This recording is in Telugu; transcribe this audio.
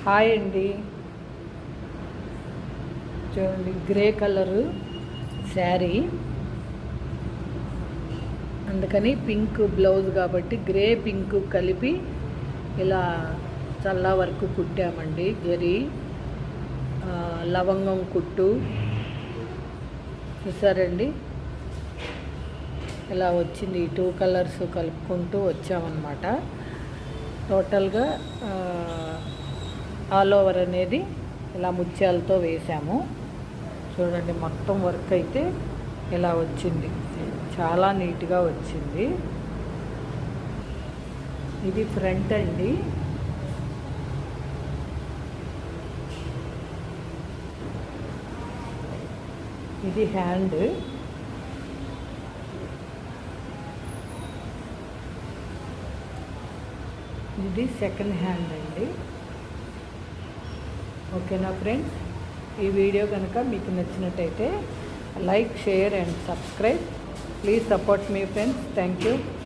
హాయ్ అండి. చూడండి, గ్రే కలరు శారీ, అందుకని పింక్ బ్లౌజ్ కాబట్టి గ్రే పింక్ కలిపి ఇలా చల్లా వరకు కుట్టామండి. జరీ లవంగం కుట్టు చూసారండి, ఇలా వచ్చింది. ఈ 2 కలర్స్ కలుపుకుంటూ వచ్చామన్నమాట. టోటల్గా ఆల్ ఓవర్ అనేది ఇలా ముత్యాలతో వేసాము. చూడండి, మొత్తం వర్క్ అయితే ఇలా వచ్చింది. చాలా నీట్గా వచ్చింది. ఇది ఫ్రంట్ అండి. ఇది హ్యాండ్. ఇది సెకండ్ హ్యాండ్ అండి. ఓకేనా ఫ్రెండ్స్, ఈ వీడియో కనుక మీకు నచ్చినట్టయితే like, share and subscribe. Please support me friends. Thank you.